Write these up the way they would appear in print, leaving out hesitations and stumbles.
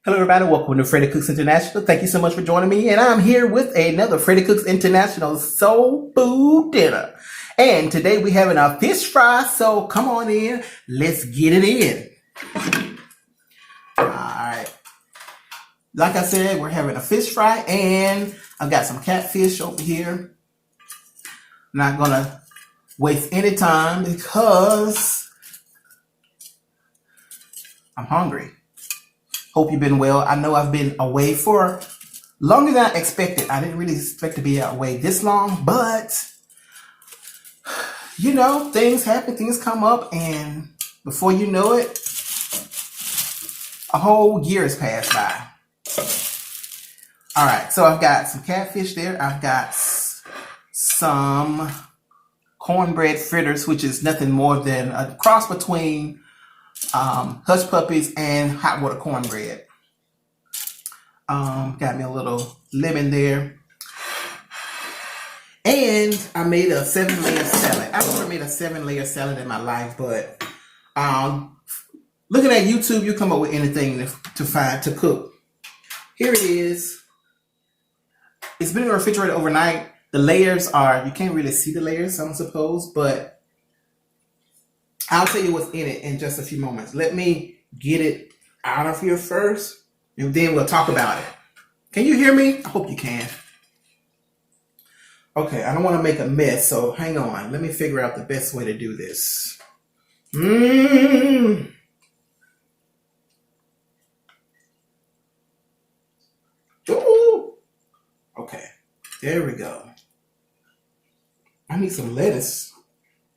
Hello, everybody. Welcome to Freddy Cooks International. Thank you so much for joining me. And I'm here with another Freddy Cooks International Soul Food Dinner. And today we're having a fish fry. So come on in. Let's get it in. All right. Like I said, we're having a fish fry. And I've got some catfish over here. Not going to waste any time because I'm hungry. Hope you've been well. I know I've been away for longer than I expected. I didn't really expect to be away this long, but you know, things happen, things come up, and before you know it, a whole year has passed by. All right, so I've got some catfish there. I've got some cornbread fritters, which is nothing more than a cross between hush puppies and hot water cornbread. Got me a little lemon there. And I made a 7-layer salad. I've never made a 7-layer salad in my life, but looking at YouTube, you come up with anything to cook. Here it is. It's been in the refrigerator overnight. The layers are, you can't really see the layers, I suppose, but I'll tell you what's in it in just a few moments. Let me get it out of here first, and then we'll talk about it. Can you hear me? I hope you can. Okay, I don't want to make a mess, so hang on. Let me figure out the best way to do this. Ooh. Okay, there we go. I need some lettuce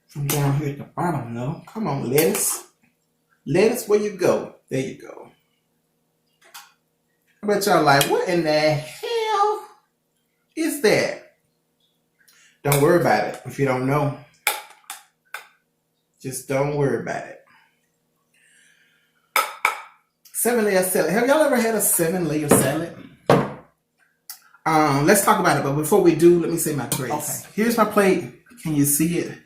from down here at the bottom, though. Come on, lettuce. Lettuce, where you go? There you go. I bet y'all like, what in the hell is that? Don't worry about it if you don't know. Just don't worry about it. 7-layer salad. Have y'all ever had a 7-layer salad? Let's talk about it, but before we do, let me say my grace. Okay, here's my plate. Can you see it?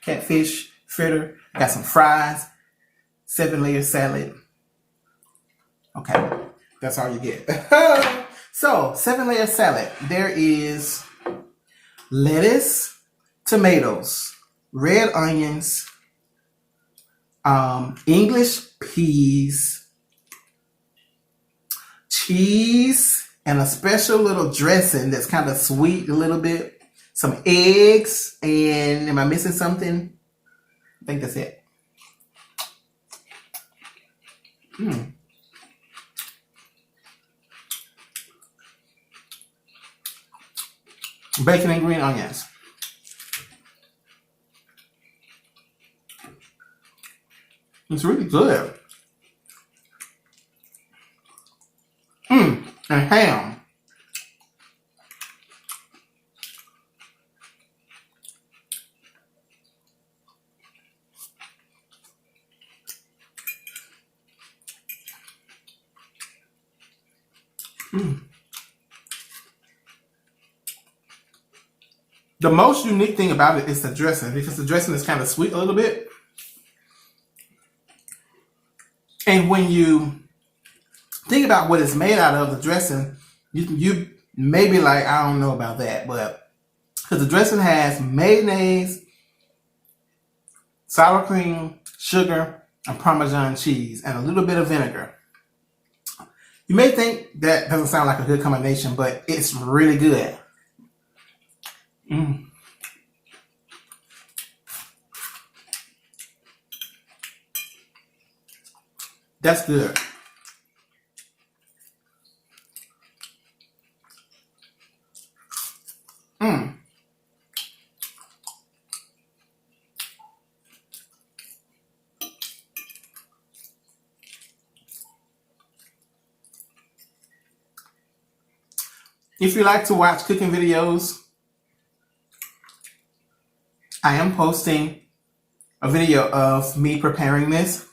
Catfish fritter. I got some fries. 7-layer salad. Okay, that's all you get. So, 7-layer salad. There is lettuce, tomatoes, red onions, English peas, cheese, and a special little dressing that's kind of sweet a little bit. Some eggs, and am I missing something? I think that's it. Bacon and green onions. It's really good. And ham. The most unique thing about it is the dressing, because the dressing is kind of sweet a little bit. And when you think about what it's made out of, the dressing, you may be like, I don't know about that, but because the dressing has mayonnaise, sour cream, sugar, and Parmesan cheese, and a little bit of vinegar. You may think that doesn't sound like a good combination, but it's really good. That's good. If you like to watch cooking videos, I am posting a video of me preparing this.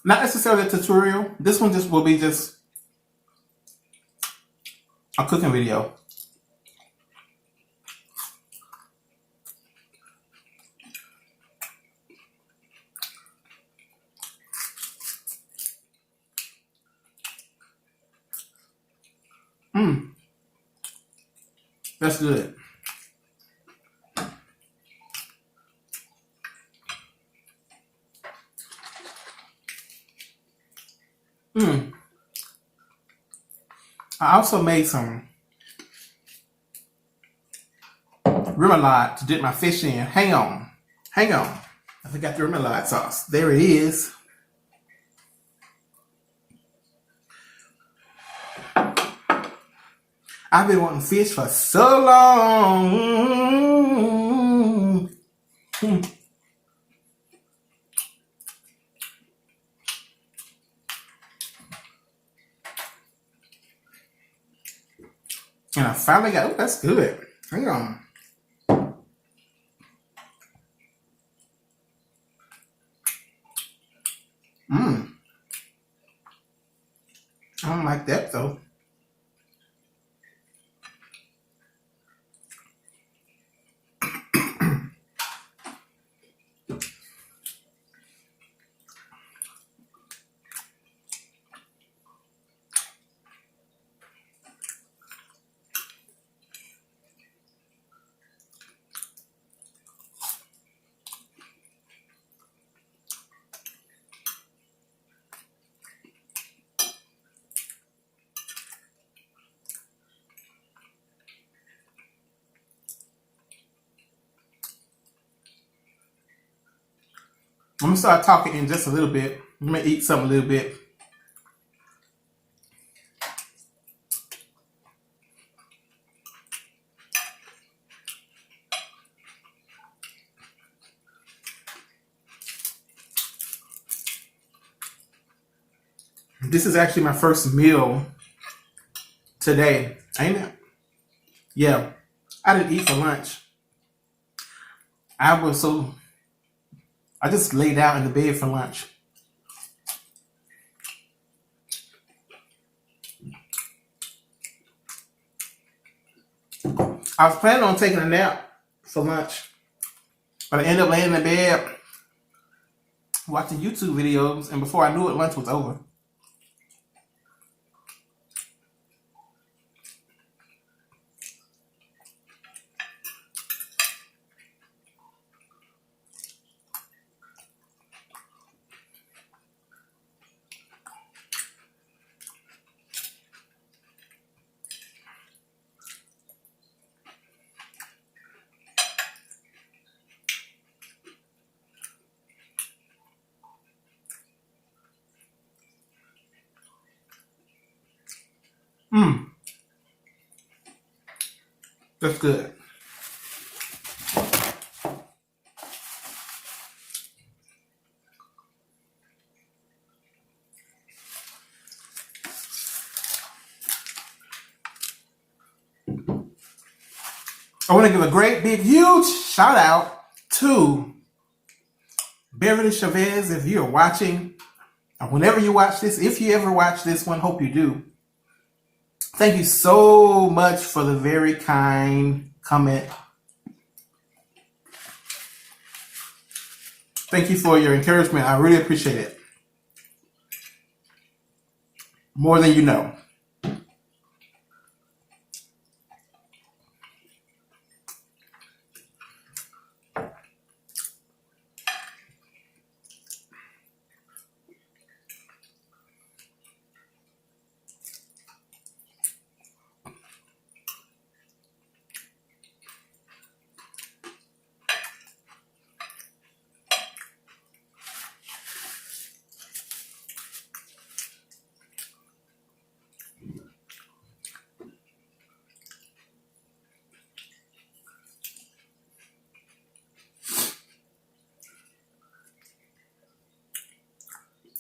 Not necessarily a tutorial. This one just will be just a cooking video. That's good. I also made some remoulade to dip my fish in. Hang on. I forgot the remoulade sauce. There it is. I've been wanting fish for so long. And I finally got, oh, that's good. Hang on. I don't like that though. I'm gonna start talking in just a little bit. I'm gonna eat something a little bit. This is actually my first meal today, ain't it? Yeah, I didn't eat for lunch. I just laid out in the bed for lunch. I was planning on taking a nap for lunch, but I ended up laying in the bed watching YouTube videos, and before I knew it, lunch was over. That's good. I want to give a great, big, huge shout out to Beverly Chavez. If you're watching, or whenever you watch this, if you ever watch this one, hope you do. Thank you so much for the very kind comment. Thank you for your encouragement. I really appreciate it. More than you know.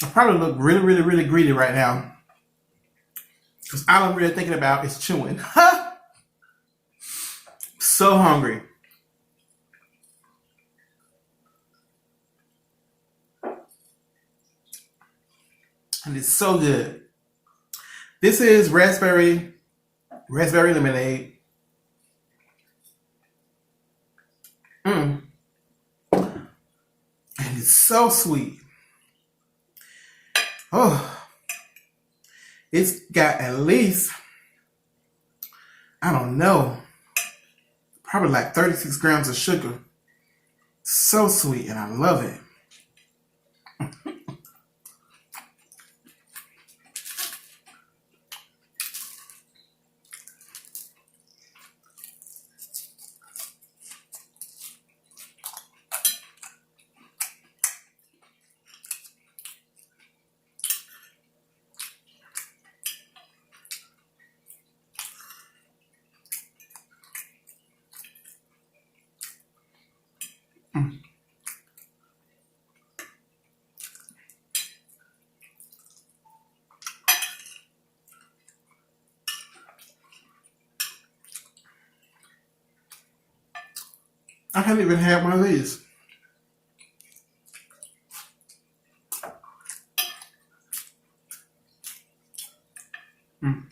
I probably look really, really, really greedy right now, because all I'm really thinking about is chewing. So hungry. And it's so good. This is raspberry lemonade. And it's so sweet. Oh, it's got at least I don't know, probably like 36 grams of sugar. So sweet, and I love it. I haven't even had one of these. Mm.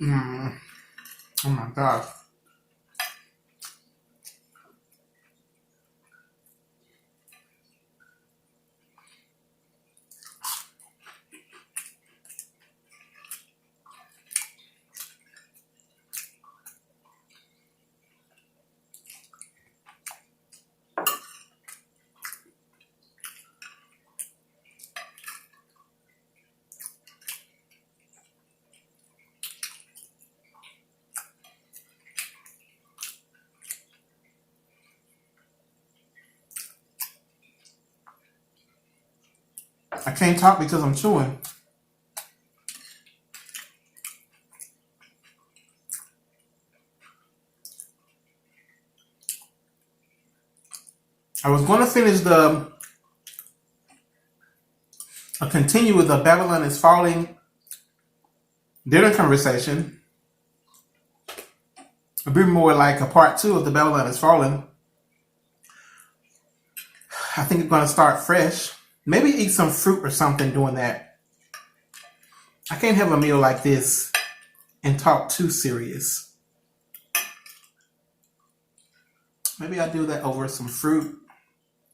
Mm. Oh my gosh. I can't talk because I'm chewing. I was going to finish continue with the Babylon is Falling dinner conversation. It'll be more like a part 2 of the Babylon is Falling. I think I'm going to start fresh. Maybe eat some fruit or something doing that. I can't have a meal like this and talk too serious. Maybe I'll do that over some fruit,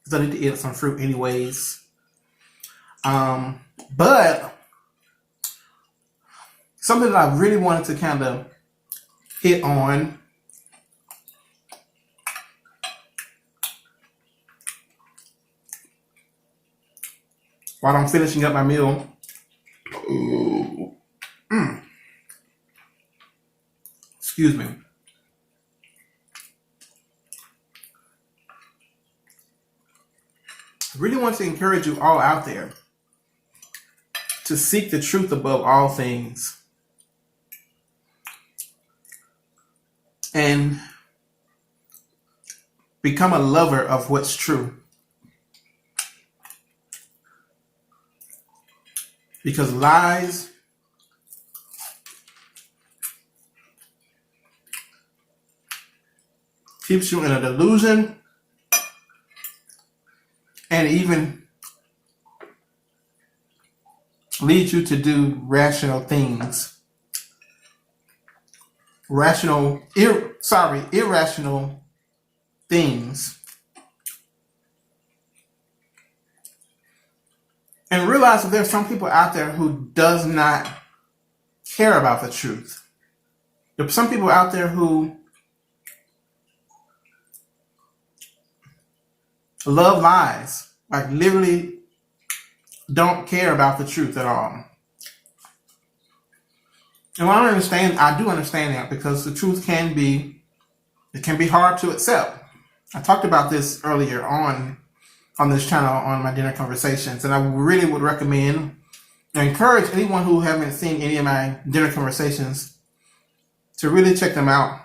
because I need to eat some fruit anyways. But something that I really wanted to kind of hit on while I'm finishing up my meal. Excuse me. I really want to encourage you all out there to seek the truth above all things and become a lover of what's true. Because lies keeps you in a delusion and even leads you to do rational things. Irrational things. And realize that there's some people out there who does not care about the truth. There's some people out there who love lies, like literally don't care about the truth at all. And I do understand that, because the truth can be hard to accept. I talked about this earlier on this channel on my dinner conversations, and I really would recommend and encourage anyone who haven't seen any of my dinner conversations to really check them out.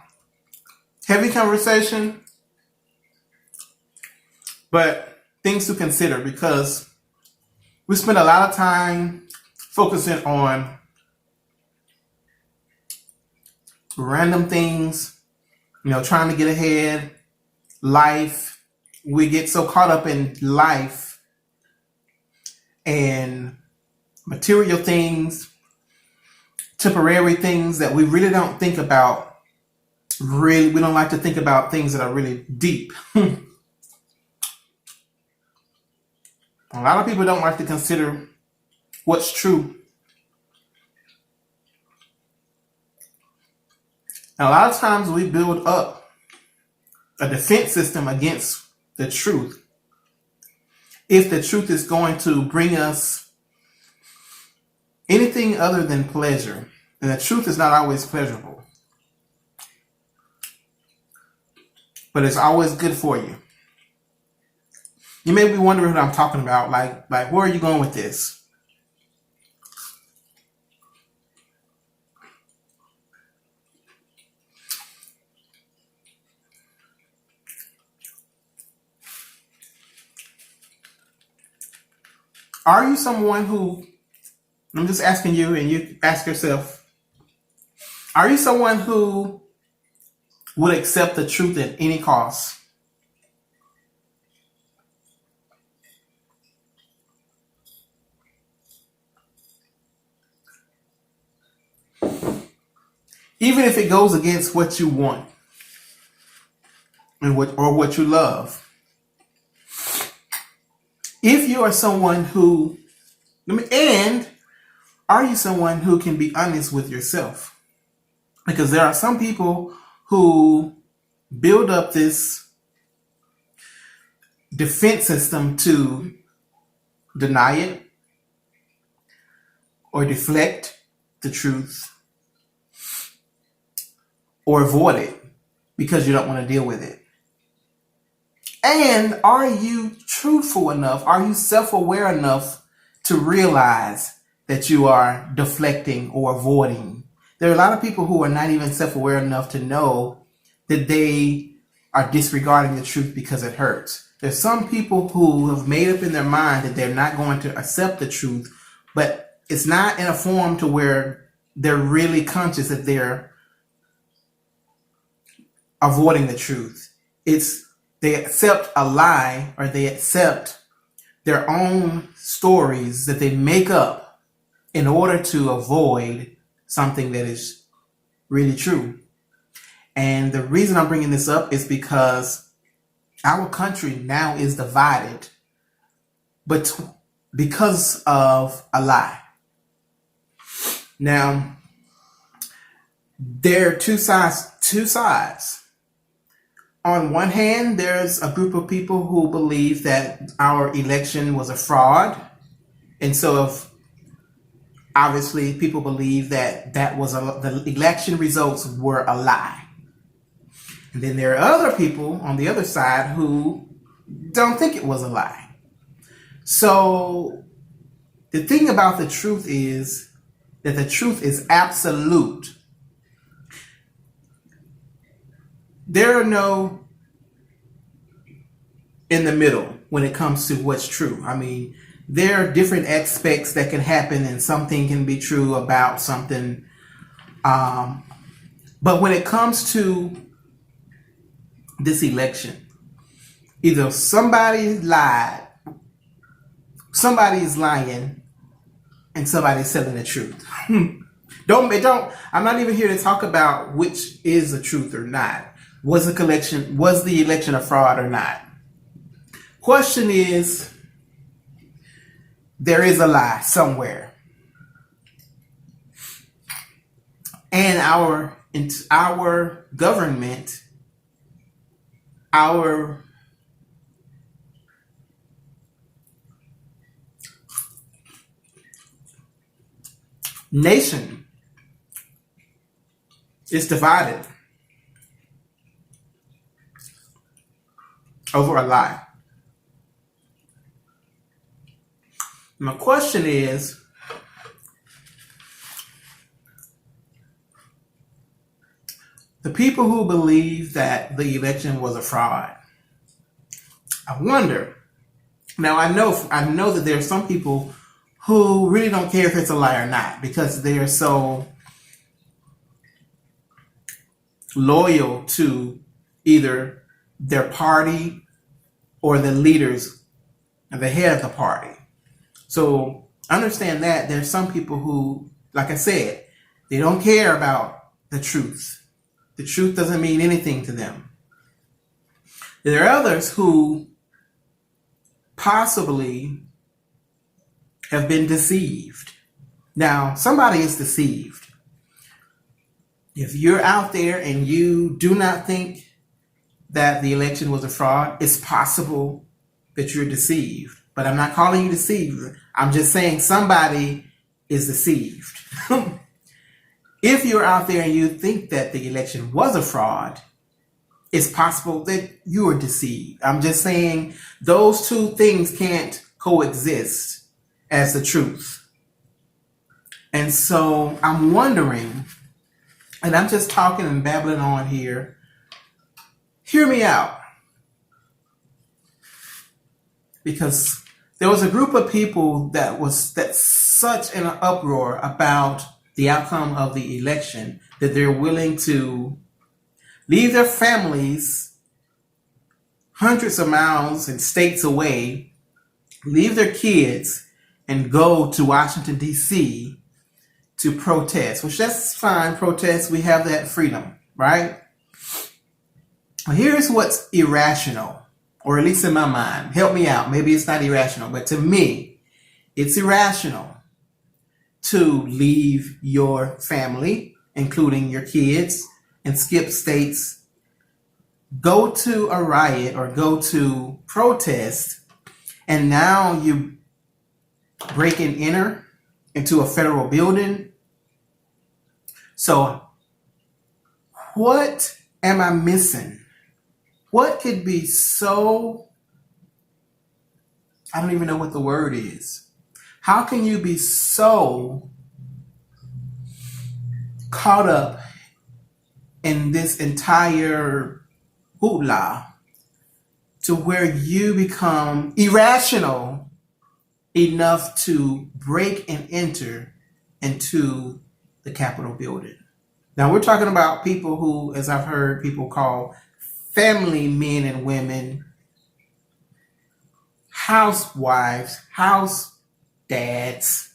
Heavy conversation, but things to consider, because we spend a lot of time focusing on random things, trying to get ahead, life. We get so caught up in life and material things, temporary things, that we really don't think about. We don't like to think about things that are really deep. A lot of people don't like to consider what's true. And a lot of times we build up a defense system against the truth. If the truth is going to bring us anything other than pleasure, and the truth is not always pleasurable, but it's always good for you. You may be wondering what I'm talking about, like where are you going with this? Are you someone who, I'm just asking you and you ask yourself, are you someone who would accept the truth at any cost? Even if it goes against what you want and what you love. If you are someone who, and are you someone who can be honest with yourself? Because there are some people who build up this defense system to deny it or deflect the truth or avoid it because you don't want to deal with it. And are you truthful enough? Are you self-aware enough to realize that you are deflecting or avoiding? There are a lot of people who are not even self-aware enough to know that they are disregarding the truth because it hurts. There's some people who have made up in their mind that they're not going to accept the truth, but it's not in a form to where they're really conscious that they're avoiding the truth. They accept a lie, or they accept their own stories that they make up in order to avoid something that is really true. And the reason I'm bringing this up is because our country now is divided, but because of a lie. Now, there are two sides. On one hand, there's a group of people who believe that our election was a fraud. And so obviously people believe that the election results were a lie. And then there are other people on the other side who don't think it was a lie. So the thing about the truth is that the truth is absolute. There are no in the middle when it comes to what's true. I mean, there are different aspects that can happen and something can be true about something. But when it comes to this election, either somebody lied, somebody is lying, and somebody's telling the truth. I'm not even here to talk about which is the truth or not. Was the election a fraud or not? Question is, there is a lie somewhere. And our government, our nation is divided over a lie. My question is, the people who believe that the election was a fraud, I wonder. Now I know that there are some people who really don't care if it's a lie or not because they are so loyal to either their party or the leaders and the head of the party. So understand that there's some people who, like I said, they don't care about the truth. The truth doesn't mean anything to them. There are others who possibly have been deceived. Now, somebody is deceived. If you're out there and you do not think that the election was a fraud, it's possible that you're deceived. But I'm not calling you deceived. I'm just saying somebody is deceived. If you're out there and you think that the election was a fraud, it's possible that you are deceived. I'm just saying those two things can't coexist as the truth. And so I'm wondering, and I'm just talking and babbling on here, hear me out. Because there was a group of people that's such an uproar about the outcome of the election that they're willing to leave their families hundreds of miles and states away, leave their kids, and go to Washington, D.C. to protest, which that's fine, protest, we have that freedom, right? Well, here's what's irrational, or at least in my mind. Help me out. Maybe it's not irrational, but to me, it's irrational to leave your family, including your kids, and skip states, go to a riot or go to protest, and now you break and enter into a federal building. So what am I missing? What could be so, I don't even know what the word is. How can you be so caught up in this entire hoopla to where you become irrational enough to break and enter into the Capitol building? Now, we're talking about people who, as I've heard people call family men and women, housewives, house dads,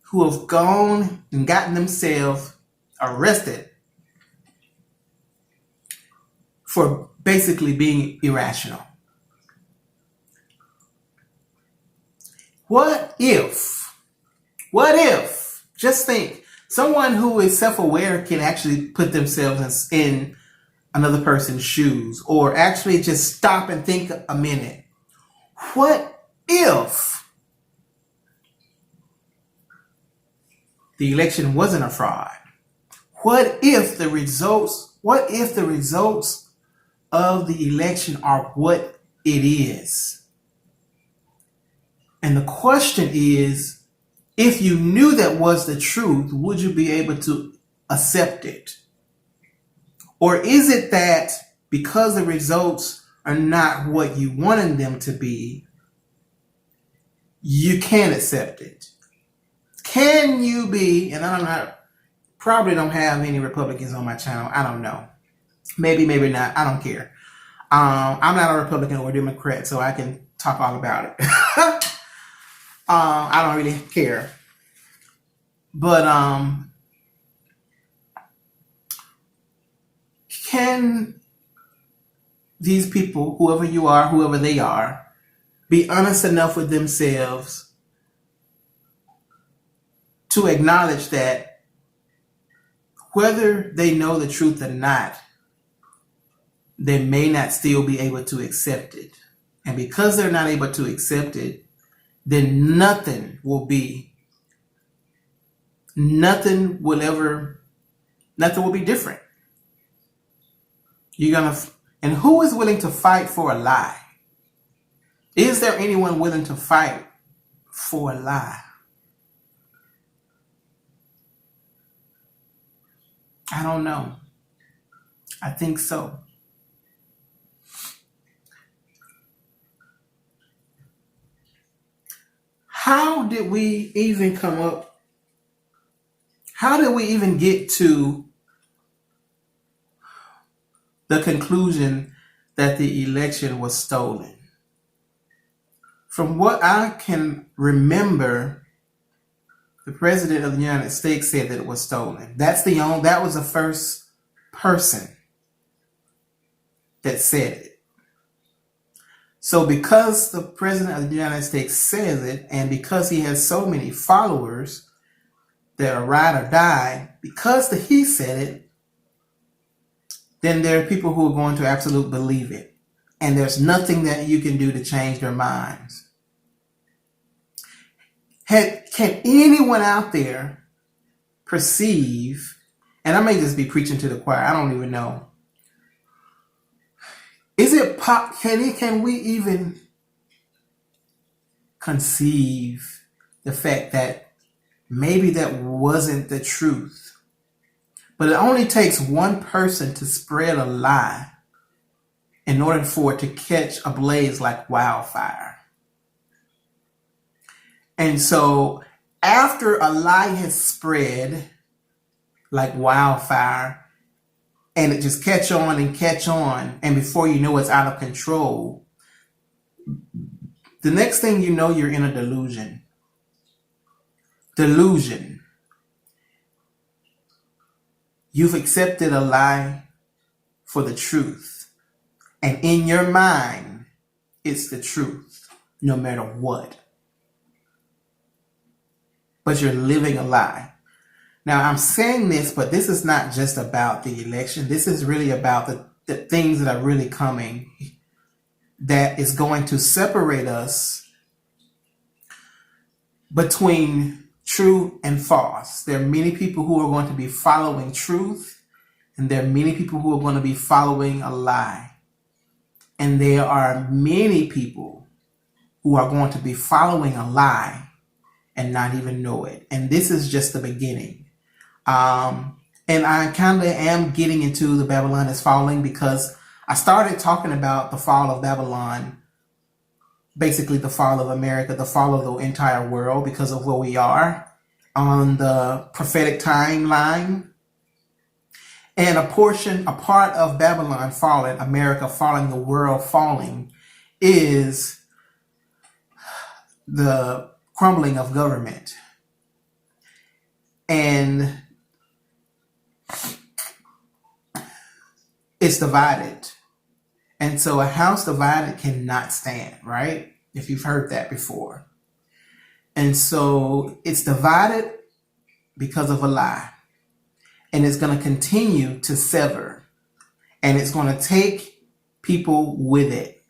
who have gone and gotten themselves arrested for basically being irrational. What if, just think, someone who is self-aware can actually put themselves in another person's shoes, or actually just stop and think a minute. What if the election wasn't a fraud? What if the results of the election are what it is? And the question is, if you knew that was the truth, would you be able to accept it? Or is it that because the results are not what you wanted them to be, you can't accept it? Can you be, and probably don't have any Republicans on my channel. I don't know. Maybe not. I don't care. I'm not a Republican or a Democrat, so I can talk all about it. I don't really care. But can these people, whoever you are, whoever they are, be honest enough with themselves to acknowledge that whether they know the truth or not, they may not still be able to accept it. And because they're not able to accept it, then nothing will be different. And who is willing to fight for a lie? Is there anyone willing to fight for a lie? I don't know. I think so. How did we even get to the conclusion that the election was stolen? From what I can remember, the President of the United States said that it was stolen. That was the first person that said it. So because the president of the United States says it, and because he has so many followers that are ride or die, because he said it, then there are people who are going to absolutely believe it. And there's nothing that you can do to change their minds. Can anyone out there perceive, and I may just be preaching to the choir, I don't even know. Can we even conceive the fact that maybe that wasn't the truth? But it only takes one person to spread a lie in order for it to catch ablaze like wildfire. And so after a lie has spread like wildfire, and it just catch on, and before you know it's out of control, the next thing you know, you're in a delusion. Delusion. You've accepted a lie for the truth. And in your mind, it's the truth, no matter what. But you're living a lie. Now, I'm saying this, but this is not just about the election. This is really about the things that are really coming that is going to separate us between true and false. There are many people who are going to be following truth, and there are many people who are going to be following a lie. And there are many people who are going to be following a lie and not even know it. And this is just the beginning. And I kind of am getting into the Babylon is falling because I started talking about the fall of Babylon, basically the fall of America, the fall of the entire world because of where we are on the prophetic timeline. And a part of Babylon falling, America falling, the world falling, is the crumbling of government. And it's divided. And so a house divided cannot stand, right? If you've heard that before. And so it's divided because of a lie. And it's going to continue to sever. And it's going to take people with it.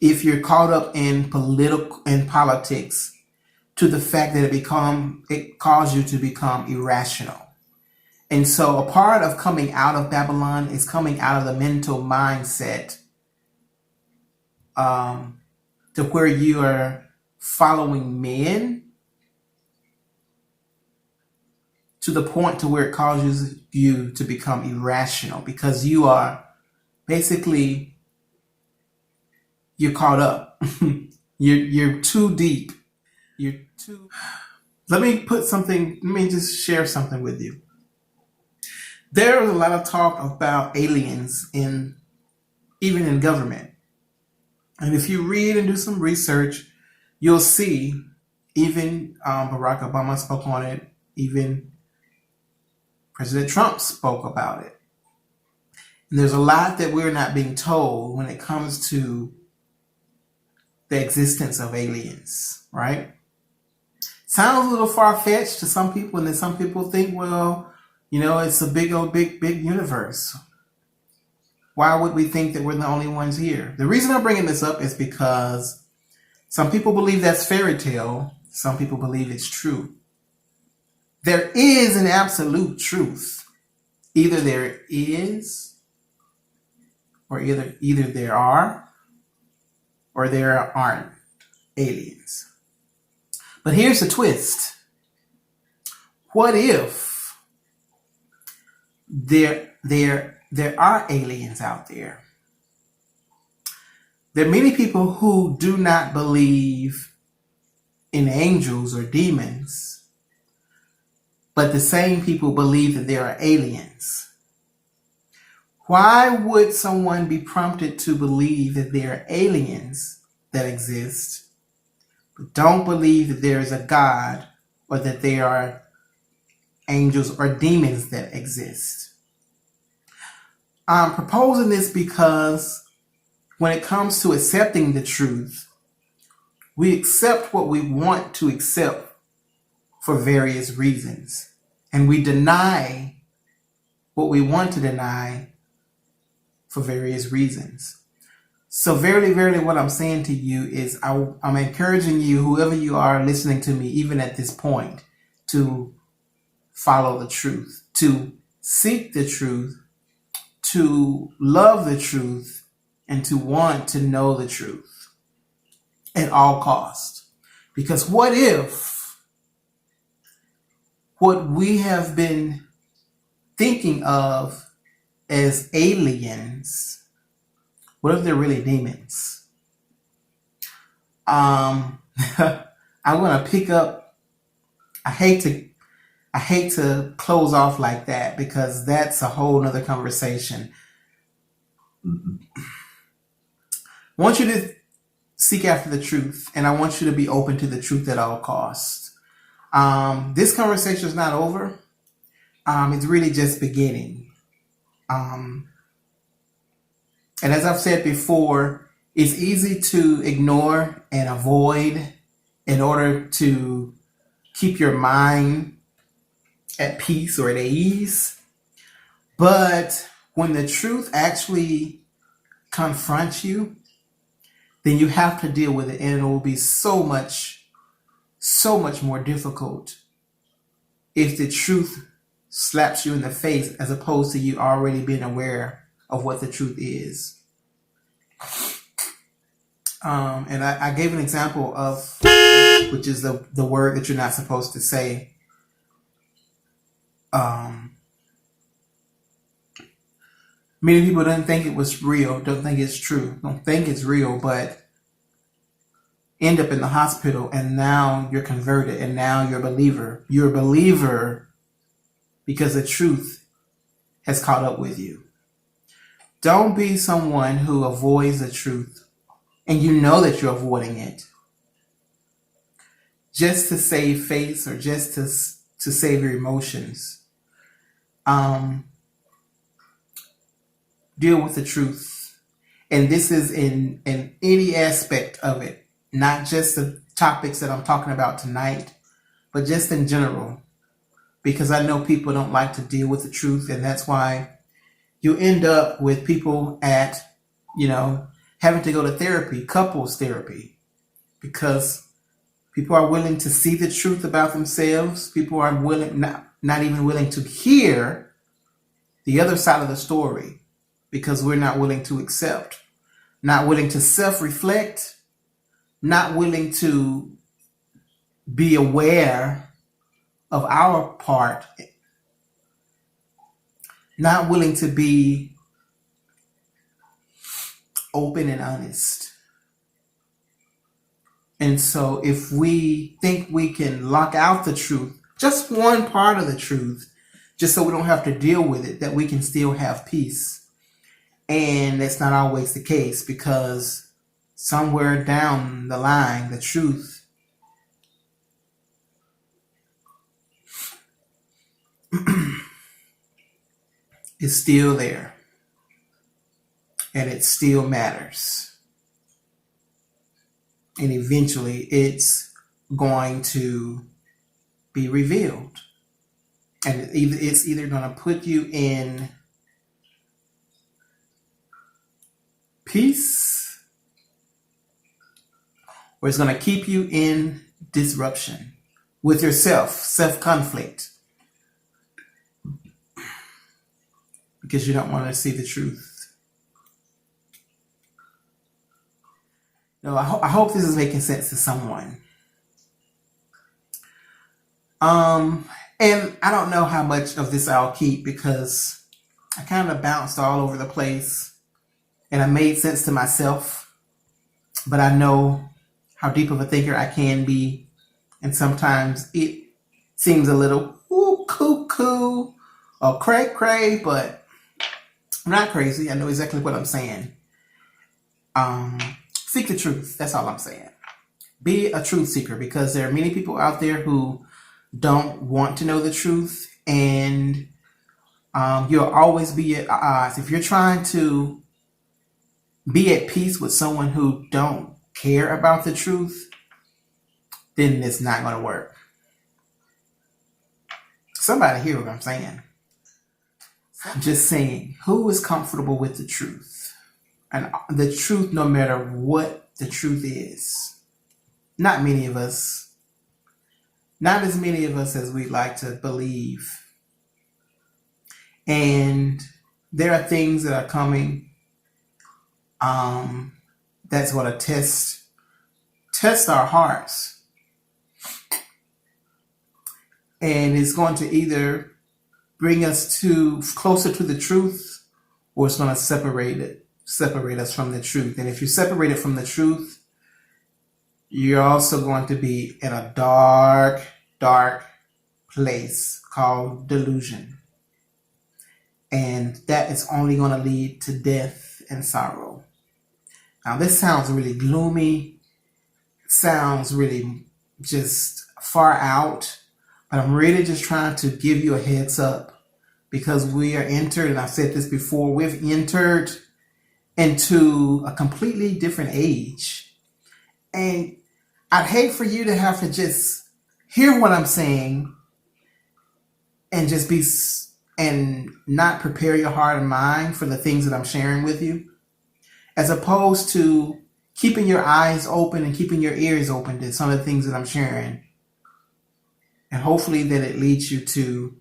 If you're caught up in politics, to the fact that it caused you to become irrational. And so a part of coming out of Babylon is coming out of the mental mindset to where you are following men to the point to where it causes you to become irrational because you are basically, you're caught up. You're too deep. Let me just share something with you. There is a lot of talk about aliens even in government. And if you read and do some research, you'll see even Barack Obama spoke on it. Even President Trump spoke about it. And there's a lot that we're not being told when it comes to the existence of aliens, right? Sounds a little far-fetched to some people, and then some people think, well, it's a big universe. Why would we think that we're the only ones here? The reason I'm bringing this up is because some people believe that's fairy tale. Some people believe it's true. There is an absolute truth. Either there is, or either there are, or there aren't aliens. But here's the twist. What if there are aliens out there? There are many people who do not believe in angels or demons, but the same people believe that there are aliens. Why would someone be prompted to believe that there are aliens that exist, but don't believe that there is a God or that there are angels or demons that exist? I'm proposing this because when it comes to accepting the truth, we accept what we want to accept for various reasons. And we deny what we want to deny for various reasons. So verily, verily, what I'm saying to you is I'm encouraging you, whoever you are listening to me, even at this point, to follow the truth, to seek the truth, to love the truth, and to want to know the truth at all costs. Because what if what we have been thinking of as aliens, what if they're really demons? I want to pick up. I hate to close off like that because that's a whole nother conversation. I want you to seek after the truth, and I want you to be open to the truth at all costs. This conversation is not over. It's really just beginning. And as I've said before, it's easy to ignore and avoid in order to keep your mind at peace or at ease. But when the truth actually confronts you, then you have to deal with it, and it will be so much more difficult if the truth slaps you in the face as opposed to you already being aware of what the truth is. And I gave an example of, which is the word that you're not supposed to say. Many people don't think it was real, don't think it's true, don't think it's real, but end up in the hospital, and now you're converted, and now you're a believer. You're a believer because the truth has caught up with you. Don't be someone who avoids the truth, and you know that you're avoiding it, just to save face or just to save your emotions. Deal with the truth. And this is in any aspect of it, not just the topics that I'm talking about tonight, but just in general. Because I know people don't like to deal with the truth, and that's why you end up with people at, having to go to therapy, couples therapy, because people are willing to see the truth about themselves. People are not even willing to hear the other side of the story because we're not willing to accept, not willing to self-reflect, not willing to be aware of our part, not willing to be open and honest. And so if we think we can lock out the truth, just one part of the truth, just so we don't have to deal with it, that we can still have peace. And that's not always the case, because somewhere down the line, the truth is still there, and it still matters. And eventually it's going to be revealed. And it's either going to put you in peace, or it's going to keep you in disruption with yourself, self-conflict, because you don't want to see the truth. No, I hope this is making sense to someone. And I don't know how much of this I'll keep, because I kind of bounced all over the place, and I made sense to myself, but I know how deep of a thinker I can be, and sometimes it seems a little cuckoo or cray, but I'm not crazy. I know exactly what I'm saying. Seek the truth. That's all I'm saying. Be a truth seeker, because there are many people out there who don't want to know the truth, and you'll always be at odds. If you're trying to be at peace with someone who don't care about the truth, then it's not going to work. Somebody hear what I'm saying? I'm just saying, who is comfortable with the truth? And the truth, no matter what the truth is. Not many of us. Not as many of us as we'd like to believe. And there are things that are coming that's going to test our hearts. And it's going to either bring us closer to the truth, or it's going to separate us from the truth. And if you're separated from the truth, you're also going to be in a dark, dark place called delusion. And that is only going to lead to death and sorrow. Now, this sounds really gloomy, sounds really just far out, but I'm really just trying to give you a heads up, because we are entered, and I've said this before, we've entered into a completely different age. And I'd hate for you to have to just hear what I'm saying and just and not prepare your heart and mind for the things that I'm sharing with you, as opposed to keeping your eyes open and keeping your ears open to some of the things that I'm sharing. And hopefully that it leads you to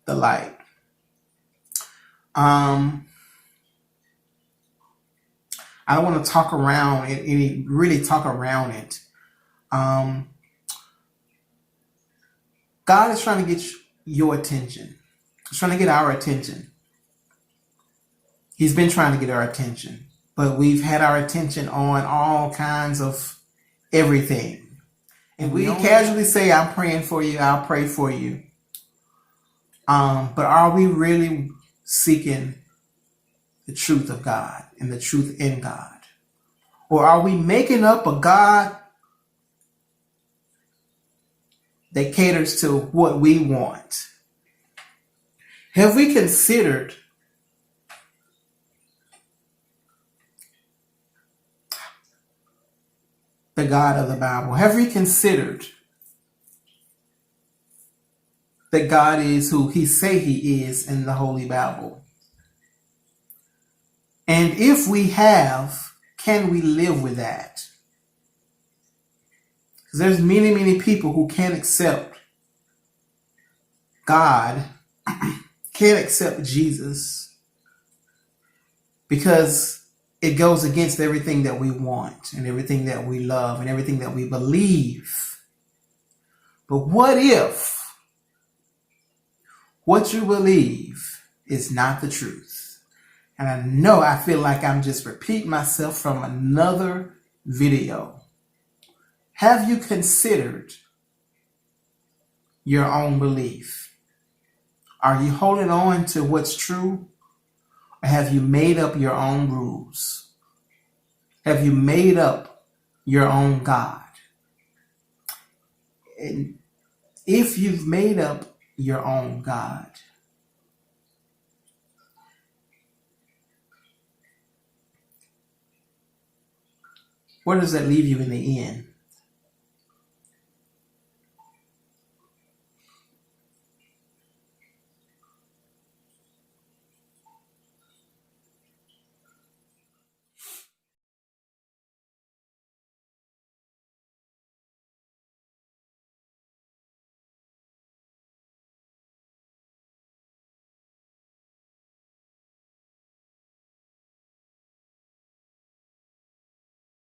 the light. I don't want to talk around it, really talk around it. God is trying to get your attention. He's trying to get our attention. He's been trying to get our attention, but we've had our attention on all kinds of everything. And we casually say, I'm praying for you, I'll pray for you. But are we really seeking the truth of God and the truth in God? Or are we making up a God that caters to what we want? Have we considered the God of the Bible? Have we considered that God is who He say He is in the Holy Bible? And if we have, can we live with that? Because there's many, many people who can't accept God, can't accept Jesus, because it goes against everything that we want and everything that we love and everything that we believe. But what if what you believe is not the truth? And I know I feel like I'm just repeating myself from another video. Have you considered your own belief? Are you holding on to what's true? Or have you made up your own rules? Have you made up your own God? And if you've made up your own God, where does that leave you in the end?